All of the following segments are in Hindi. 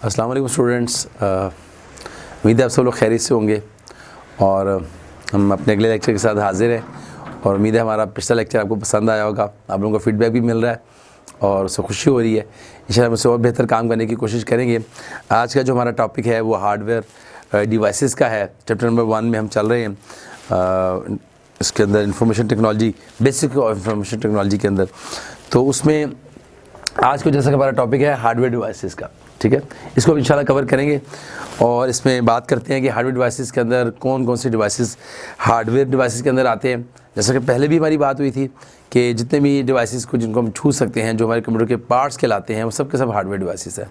अस्सलाम वालेकुम स्टूडेंट्स, उम्मीद है आप सब लोग खैरियत से होंगे और हम अपने अगले लेक्चर के साथ हाजिर हैं और उम्मीद है हमारा पिछला लेक्चर आपको पसंद आया होगा। आप लोगों को फीडबैक भी मिल रहा है और उससे खुशी हो रही है। इंशाल्लाह हम उससे और बेहतर काम करने की कोशिश करेंगे। आज का जो हमारा टॉपिक है वो हार्डवेयर डिवाइसेस का है। चैप्टर नंबर 1 में हम चल रहे हैं। इसके अंदर information technology, basic of information technology के अंदर, तो उसमें आज को जैसा कि हमारा टॉपिक है हार्डवेयर डिवाइसेस का, ठीक है, इसको इंशाल्लाह कवर करेंगे और इसमें बात करते हैं कि हार्डवेयर डिवाइसेस के अंदर कौन कौन से डिवाइसेस हार्डवेयर डिवाइसेस के अंदर आते हैं। जैसा कि पहले भी हमारी बात हुई थी कि जितने भी डिवाइसेस को जिनको हम छू सकते हैं, जो हमारे कंप्यूटर के पार्ट्स कहलाते हैं, वो सब के सब हार्डवेयर डिवाइसेस हैं।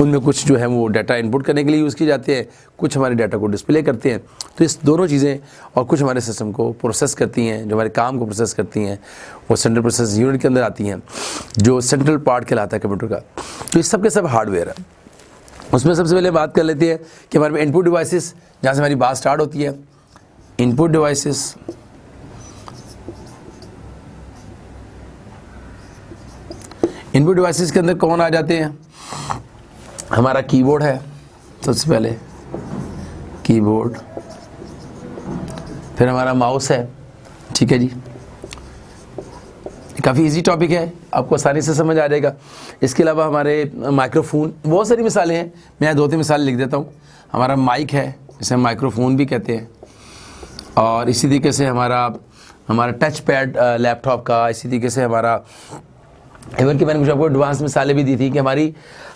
उनमें कुछ जो है वो डाटा इनपुट करने के लिए यूज़ किए जाते हैं, कुछ हमारे डाटा को डिस्प्ले करते हैं। तो इस दोनों चीज़ें और कुछ हमारे सिस्टम को प्रोसेस करती हैं, जो हमारे काम को प्रोसेस करती हैं, वो सेंट्रल प्रोसेस यूनिट के अंदर आती हैं, जो सेंट्रल पार्ट कहलाता है कंप्यूटर का। तो इस सब के सब हार्डवेयर है। उसमें सबसे पहले बात कर लेते हैं कि हमारे में इनपुट डिवाइसेस, जहाँ से हमारी बात स्टार्ट होती है। इनपुट डिवाइसेस, इनपुट डिवाइसेस के अंदर कौन आ जाते हैं? हमारा कीबोर्ड है सबसे पहले, कीबोर्ड, फिर हमारा माउस है, ठीक है जी। काफ़ी इजी टॉपिक है, आपको आसानी से समझ आ जाएगा। इसके अलावा हमारे माइक्रोफोन, बहुत सारी मिसालें हैं, मैं 2-3 मिसाल लिख देता हूँ। हमारा माइक है, जिसे हम माइक्रोफोन भी कहते हैं, और इसी तरीके से हमारा टच पैड लैपटॉप का, इसी तरीके से हमारा इवन कि मैंने कुछ आपको एडवांस मिसालें भी दी थी कि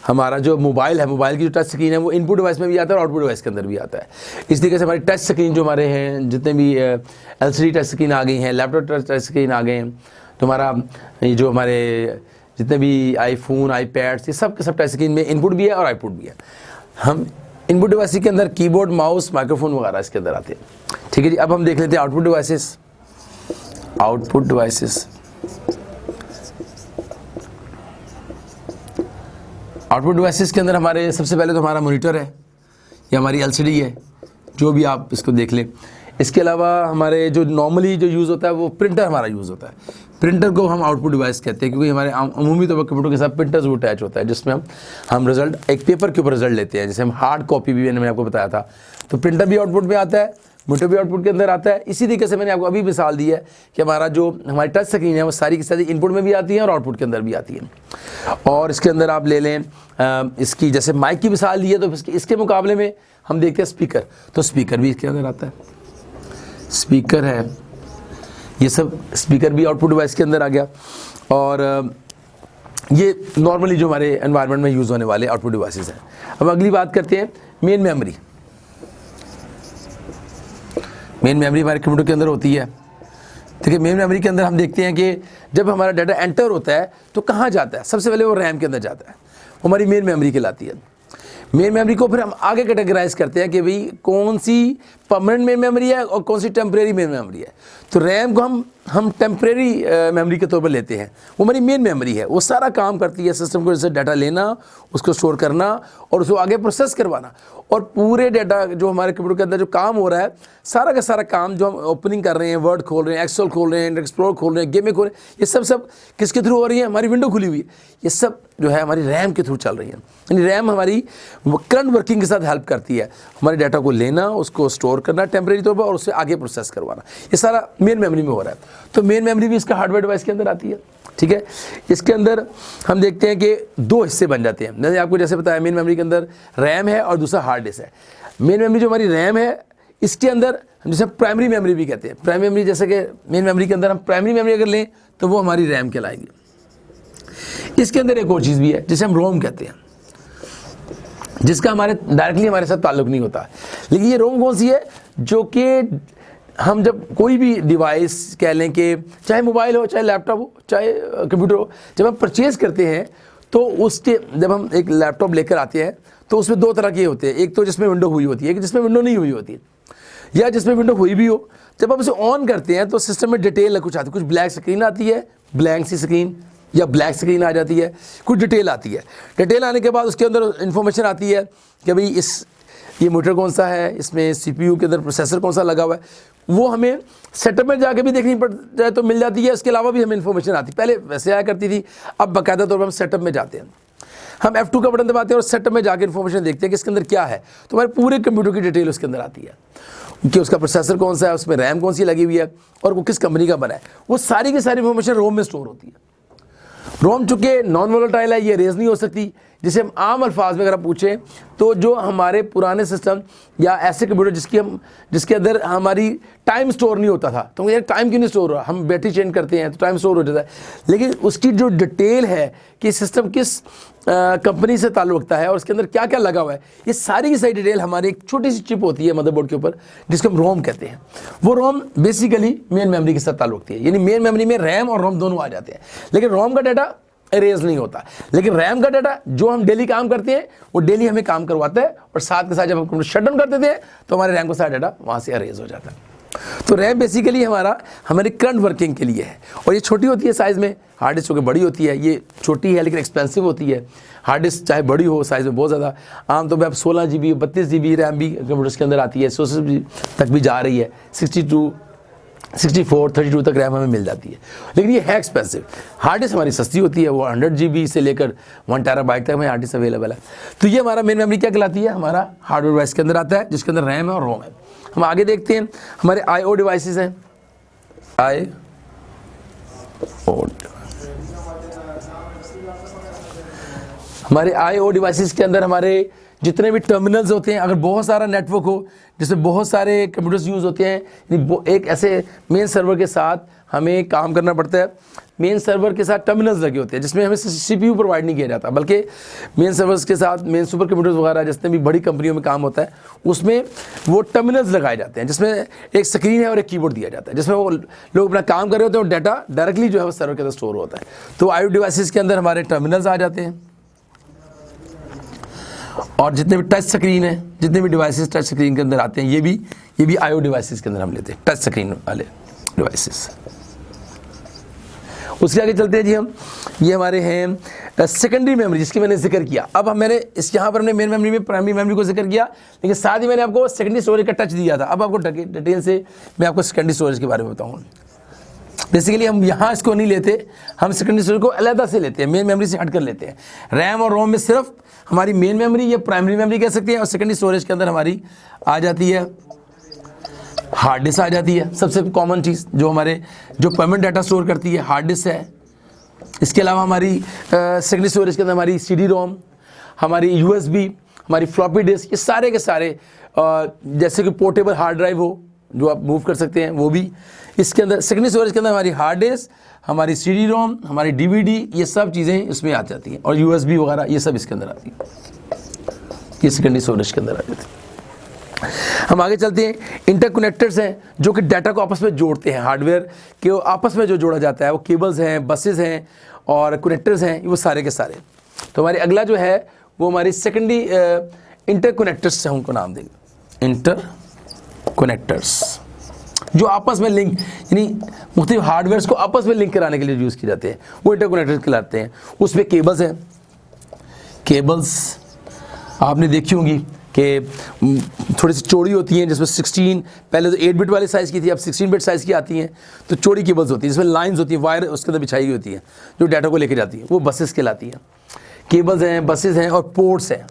हमारा जो मोबाइल है, मोबाइल की जो टच स्क्रीन है वो इनपुट डिवाइस में भी आता है और आउटपुट डिवाइस के अंदर भी आता है। इस तरीके से हमारी टच स्क्रीन जो हमारे हैं, जितने भी LCD टच स्क्रीन आ गई हैं, लैपटॉप टच स्क्रीन आ गए हैं, तो हमारा ये जो हमारे जितने भी आईफोन, आईपैड्स, ये सब के सब टच स्क्रीन में इनपुट भी है और आउटपुट भी है। हम इनपुट डिवाइस के अंदर कीबोर्ड, माउस, माइक्रोफोन वगैरह इसके अंदर आते हैं, ठीक है जी। अब हम देख लेते हैं output devices. Output devices, output devices के अंदर हमारे सबसे पहले तो हमारा मॉनिटर है या हमारी LCD है, जो भी आप इसको देख लें। इसके अलावा हमारे जो नॉर्मली जो यूज़ होता है वो प्रिंटर हमारा यूज़ होता है। प्रिंटर को हम आउटपुट डिवाइस कहते हैं, क्योंकि हमारे अमूमी तौर पर कंप्यूटर के साथ प्रिंटर जो अटैच होता है, जिसमें हम रिजल्ट एक पेपर के ऊपर रिजल्ट लेते हैं, जैसे हम हार्ड कॉपी भी मैंने आपको बताया था। तो प्रिंटर भी आउटपुट में आता है, मॉनिटर भी आउटपुट के अंदर आता है। इसी तरीके से मैंने आपको अभी मिसाल दी है कि हमारी टच स्क्रीन है वो सारी की सारी इनपुट में भी आती है और आउटपुट के अंदर भी आती है। और इसके अंदर आप ले लें इसकी, जैसे माइक की मिसाल दी है, तो इसके मुकाबले में हम देखते हैं स्पीकर, तो स्पीकर भी इसके अंदर आता है। स्पीकर है, ये सब स्पीकर भी आउटपुट डिवाइस के अंदर आ गया। और ये नॉर्मली जो हमारे एनवायरनमेंट में यूज़ होने वाले आउटपुट डिवाइसेस हैं। अब अगली बात करते हैं मेन मेमोरी। मेन मेमोरी हमारे कंप्यूटर के अंदर होती है। देखिए, मेन मेमोरी के अंदर हम देखते हैं कि जब हमारा डाटा एंटर होता है तो कहाँ जाता है? सबसे पहले वो रैम के अंदर जाता है, वो हमारी मेन मेमोरी कहलाती है। मेन मेमोरी को फिर हम आगे कैटेगराइज करते हैं कि भाई कौन सी परमानेंट मेन मेमोरी है और कौन सी टेम्परेरी मेन मेमोरी है। तो रैम को हम टेम्परेरी मेमोरी के तौर पर लेते हैं, वो हमारी मेन मेमोरी है। वो सारा काम करती है सिस्टम को, जैसे डाटा लेना, उसको स्टोर करना और उसको आगे प्रोसेस करवाना। और पूरे डाटा जो हमारे कंप्यूटर के अंदर जो काम हो रहा है, सारा का सारा काम जो हम ओपनिंग कर रहे हैं, वर्ड खोल रहे हैं, एक्सेल खोल रहे हैं, एक्सप्लोर खोल रहे हैं, गेमें खोल रहे हैं, ये सब किसके थ्रू हो रही है? हमारी विंडो खुली हुई है। ये सब जो है हमारी रैम के थ्रू चल रही है। यानी रैम हमारी करंट वर्किंग के साथ हेल्प करती है, हमारे डाटा को लेना, उसको स्टोर करना टेम्परेरी तौर पर और उससे आगे प्रोसेस करवाना। ये सारा मेन मेमोरी में हो रहा है। तो मेन मेमोरी भी इसका हार्डवेयर डिवाइस के अंदर आती है, ठीक है। इसके अंदर हम देखते हैं कि 2 हिस्से बन जाते हैं। मैंने आपको जैसे बताया, मेन मेमोरी के अंदर रैम है और दूसरा हार्ड डिस्क है। मेन मेमोरी जो हमारी रैम है, इसके अंदर हम जैसे प्राइमरी मेमोरी भी कहते हैं। प्राइमरी मेमोरी, जैसे कि मेन मेमोरी के अंदर हम प्राइमरी मेमोरी अगर लें तो वो हमारी रैम कहलाएगी। इसके अंदर एक और चीज़ भी है जिसे हम रोम कहते हैं, जिसका डायरेक्टली हमारे साथ ताल्लुक नहीं होता। लेकिन ये रोम कौन सी है? जो कि हम जब कोई भी डिवाइस कह लें कि चाहे मोबाइल हो, चाहे लैपटॉप हो, चाहे कंप्यूटर हो, जब हम परचेज़ करते हैं तो उसके जब हम एक लैपटॉप लेकर आते हैं तो उसमें 2 तरह के होते हैं। एक तो जिसमें विंडो हुई होती है, एक जिसमें विंडो नहीं हुई होती है, या जिसमें विंडो हुई भी हो। जब आप उसे ऑन करते हैं तो सिस्टम में डिटेल कुछ आती है, कुछ ब्लैक स्क्रीन आती है, ब्लैंक सी स्क्रीन या ब्लैक स्क्रीन आ जाती है, कुछ डिटेल आती है। डिटेल आने के बाद उसके अंदर इन्फॉर्मेशन आती है कि भाई ये मोटर कौन सा है, इसमें CPU के अंदर प्रोसेसर कौन सा लगा हुआ है, वो हमें सेटअप में जाके भी देखनी पड़ जाए तो मिल जाती है। इसके अलावा भी हमें इन्फॉर्मेशन आती, पहले वैसे आया करती थी, अब बाकायदा तौर पर हम सेटअप में जाते हैं। हम F2 का बटन दबाते हैं और सेटअप में जाकर इन्फॉर्मेशन देखते हैं कि इसके अंदर क्या है, तो हमारे पूरे कंप्यूटर की डिटेल उसके अंदर आती है कि उसका प्रोसेसर कौन सा है, उसमें रैम कौन सी लगी हुई है और वो किस कंपनी का बना है। वो सारी की सारी इन्फॉर्मेशन रोम में स्टोर होती है। रोम चूँकि नॉन वोलेटाइल है, ये रेज नहीं हो सकती। जिसे हम आम अल्फाज में अगर आप पूछें तो जो हमारे पुराने सिस्टम या ऐसे कंप्यूटर जिसके अंदर हमारी टाइम स्टोर नहीं होता था, तो यार टाइम क्यों नहीं स्टोर हो रहा, हम बैटरी चेंज करते हैं तो टाइम स्टोर हो जाता है, लेकिन उसकी जो डिटेल है कि सिस्टम किस कंपनी से ताल्लुक़ रखता है और उसके अंदर क्या क्या लगा हुआ है, ये सारी की सारी डिटेल हमारी एक छोटी सी चिप होती है मदरबोर्ड के ऊपर जिसको हम रोम कहते हैं। वो रोम बेसिकली मेन मेमोरी के साथ ताल्लुक़ रखती है, यानी मेन मेमोरी में रैम और रोम दोनों आ जाते हैं, लेकिन रोम का डाटा इरेज नहीं होता। लेकिन रैम का डाटा जो हम डेली काम करते हैं वो डेली हमें काम करवाता है और साथ के साथ जब हम कंप्यूटर शट डाउन कर देते हैं तो हमारे रैम का सारा डाटा वहाँ से इरेज हो जाता है। तो रैम बेसिकली हमारी करंट वर्किंग के लिए है और ये छोटी होती है साइज़ में, हार्ड डिस्क बड़ी होती है, ये छोटी है लेकिन एक्सपेंसिव होती है। हार्ड डिस्क चाहे बड़ी हो साइज़ में बहुत ज़्यादा, आमतौर पर अब 16 GB 32 GB रैम भी कंप्यूटर्स के अंदर आती है, 100 तक भी जा रही है, 62 64 32 तक रैम हमें मिल जाती है, लेकिन ये है एक्सपेंसिव। हार्ड डिस्क हमारी सस्ती होती है, वो 100 GB से लेकर 1 TB तक हमें हार्ड डिस्क अवेलेबल है। तो ये हमारा मेन मेमोरी क्या कहलाती है, हमारा हार्डवेयर डिवाइस के अंदर आता है जिसके अंदर रैम है और रोम है। हम आगे देखते हैं, हमारे IO डिवाइसेस हैं, हमारे IO डिवाइसेस के अंदर हमारे जितने भी टर्मिनल्स होते हैं, अगर बहुत सारा नेटवर्क हो जिसमें बहुत सारे कंप्यूटर्स यूज़ होते हैं, एक ऐसे मेन सर्वर के साथ हमें काम करना पड़ता है। मेन सर्वर के साथ टर्मिनल्स लगे होते हैं जिसमें हमें CPU प्रोवाइड नहीं किया जाता, बल्कि मेन सर्वर्स के साथ मेन सुपर कंप्यूटर्स वगैरह जितने भी बड़ी कंपनियों में काम होता है उसमें वो टर्मिनल्स लगाए जाते हैं जिसमें एक स्क्रीन है और एक कीबोर्ड दिया जाता है, जिसमें वो लोग अपना काम कर रहे होते हैं और डाटा डायरेक्टली जो है वो सर्वर के अंदर स्टोर होता है। तो IO डिवाइसेस के अंदर हमारे टर्मिनल्स आ जाते हैं और जितने भी टच स्क्रीन है, जितने भी डिवाइसेस टच स्क्रीन के अंदर आते हैं, ये भी IO डिवाइसेस के अंदर हम लेते हैं, टच स्क्रीन वाले डिवाइसेस। उसके आगे चलते हैं जी हम, ये हमारे हैं सेकेंडरी मेमोरी जिसकी मैंने जिक्र किया। अब मैंने यहाँ पर हमने मेन मेमोरी में प्राइमरी मेमोरी को जिक्र किया, लेकिन साथ ही मैंने आपको सेकेंडरी स्टोरेज का टच दिया था। अब आपको डिटेल से मैं आपको सेकेंडरी स्टोरेज के बारे में बताऊँ। बेसिकली हम यहाँ इसको नहीं लेते, हम सेकेंडरी स्टोरेज को अलग से लेते हैं, मेन मेमोरी से हट कर लेते हैं। रैम और रोम में सिर्फ हमारी मेन मेमोरी या प्राइमरी मेमोरी कह सकते हैं, और सेकेंडरी स्टोरेज के अंदर हमारी आ जाती है हार्ड डिस्क आ जाती है। सबसे कॉमन चीज़ जो परमानेंट डाटा स्टोर करती है हार्ड डिस्क है। इसके अलावा हमारी सेकेंडरी स्टोरेज के अंदर हमारी CD-ROM, हमारी USB, हमारी फ्लॉपी डिस्क, ये सारे के सारे जैसे कि पोर्टेबल हार्ड ड्राइव हो जो आप मूव कर सकते हैं, वो भी इसके अंदर सेकेंडरी स्टोरेज के अंदर हमारी हार्ड डिस्क, हमारी CD-ROM, हमारी DVD, ये सब चीज़ें इसमें आ जाती हैं, और USB वगैरह ये सब इसके अंदर आती है, ये सेकेंडरी स्टोरेज के अंदर आ जाती है। हम आगे चलते हैं, इंटरकनेक्टर्स हैं जो कि डाटा को आपस में जोड़ते हैं। हार्डवेयर के आपस में जो जोड़ा जाता है वो केबल्स हैं, बसेस हैं और कनेक्टर्स हैं, वो सारे के सारे। तो हमारे अगला जो है वो हमारी सेकेंडरी इंटरकनेक्टर्स से हमको नाम देंगे, इंटरकनेक्टर्स, जो आपस में लिंक यानी मुख्तलिफ हार्डवेयर्स को आपस में लिंक कराने के लिए यूज़ किए जाते हैं, वो इंटरकनेक्टर्स कहलाते हैं। उसमें केबल्स हैं, केबल्स आपने देखी होंगी कि थोड़ी सी चौड़ी होती हैं, जिसमें 16 पहले तो 8 बिट वाले साइज़ की थी, अब 16 बिट साइज़ की आती हैं। तो चौड़ी केबल्स होती हैं जिसमें लाइंस होती हैं, वायर उसके अंदर बिछाई होती है जो डाटा को लेकर जाती है, वो बसेस कहलाती हैं। केबल्स हैं, बसेस हैं और पोर्ट्स हैं।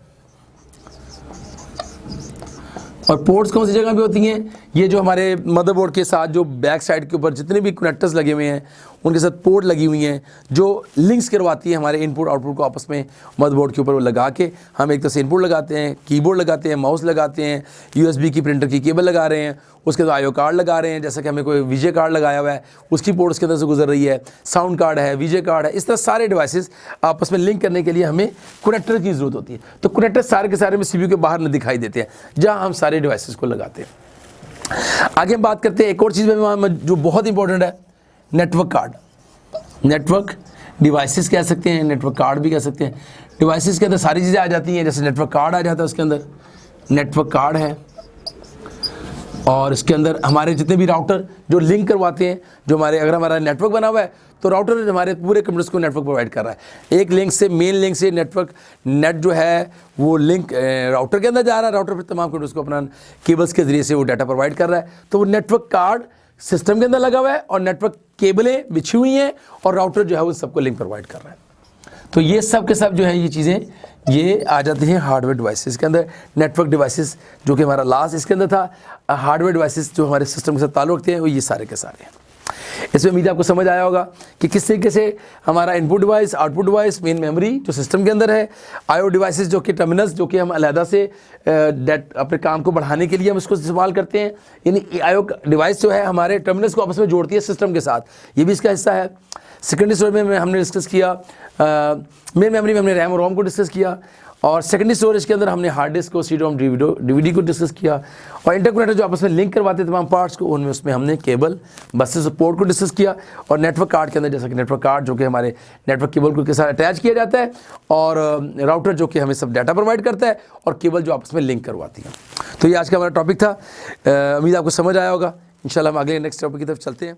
और पोर्ट्स कौन सी जगह पे होती हैं, ये जो हमारे मदरबोर्ड के साथ जो बैक साइड के ऊपर जितने भी कनेक्टर्स लगे हुए हैं उनके साथ पोर्ट लगी हुई हैं जो लिंक्स करवाती है हमारे इनपुट आउटपुट को आपस में मदरबोर्ड के ऊपर। वो लगा के हम एक तरह से इनपुट लगाते हैं, कीबोर्ड लगाते हैं, माउस लगाते हैं, USB की प्रिंटर की केबल लगा रहे हैं, उसके बाद IO कार्ड लगा रहे हैं, जैसा कि हमें कोई VJ कार्ड लगाया हुआ है उसकी पोर्ट उसके अंदर से गुजर रही है, साउंड कार्ड है, VJ कार्ड है। इस तरह सारे डिवाइसेस आपस में लिंक करने के लिए हमें कनेक्टर की ज़रूरत होती है। तो कनेक्टर सारे के सारे में CPU के बाहर न दिखाई देते हैं जहाँ हम सारे डिवाइसेस को लगाते हैं। आगे हम बात करते हैं एक और चीज़ में जो बहुत इंपॉर्टेंट है, नेटवर्क कार्ड। नेटवर्क डिवाइसेस कह सकते हैं, नेटवर्क कार्ड भी कह सकते हैं। डिवाइसेस के अंदर सारी चीज़ें आ जाती हैं, जैसे नेटवर्क कार्ड आ जाता है, उसके अंदर नेटवर्क कार्ड है, और इसके अंदर हमारे जितने भी राउटर जो लिंक करवाते हैं, जो अगर हमारा नेटवर्क बना हुआ है तो राउटर हमारे पूरे कंप्यूटर्स को नेटवर्क प्रोवाइड कर रहा है। एक लिंक से, मेन लिंक से नेट जो है वो लिंक राउटर के अंदर जा रहा है, राउटर फिर तमाम कंप्यूटर्स को अपना केबल्स के ज़रिए से वो डाटा प्रोवाइड कर रहा है। तो वो नेटवर्क कार्ड सिस्टम के अंदर लगा हुआ है और नेटवर्क केबलें बिछी हुई हैं और राउटर जो है वो सबको लिंक प्रोवाइड कर रहा है। तो ये सब के सब जो है ये चीज़ें ये आ जाती हैं हार्डवेयर डिवाइसेस के अंदर। नेटवर्क डिवाइसेस जो कि हमारा लास्ट इसके अंदर था, हार्डवेयर डिवाइसेस जो हमारे सिस्टम के साथ ताल्लुक़ रखते हैं वो ये सारे के सारे हैं। इसमें उम्मीद आपको समझ आया होगा कि किस तरीके से हमारा input device, output device, main memory जो सिस्टम के अंदर है, आईओ डिवाइसेस जो कि टर्मिनल्स जो कि हम अलहदा से अपने काम को बढ़ाने के लिए हम इसको इस्तेमाल करते हैं। यानी आईओ डिवाइस जो है हमारे टर्मिनल्स को आपस में जोड़ती है सिस्टम के साथ, ये भी इसका हिस्सा है। सेकेंडरी स्टोरेज में हमने डिस्कस किया, मेन मेमोरी में हमने रैम और रोम को डिस्कस किया, और सेकेंडरी स्टोरेज के अंदर हमने हार्ड डिस्क को, सी रोम, डीवीडी को डिस्कस किया, और इंटरकनेक्टर जो आपस में लिंक करवाते तमाम पार्ट्स को, उनमें उसमें हमने केबल, बसेस, पोर्ट को डिस्कस किया। और नेटवर्क कार्ड के अंदर जैसा कि नेटवर्क कार्ड जो कि हमारे नेटवर्क केबल के साथ अटैच किया जाता है, और राउटर जो कि हमें सब डाटा प्रोवाइड करता है, और केबल जो आपस में लिंक करवाती है। तो ये आज का हमारा टॉपिक था, उम्मीद आपको समझ आया होगा। इंशाल्लाह हम अगले नेक्स्ट टॉपिक की तरफ चलते हैं।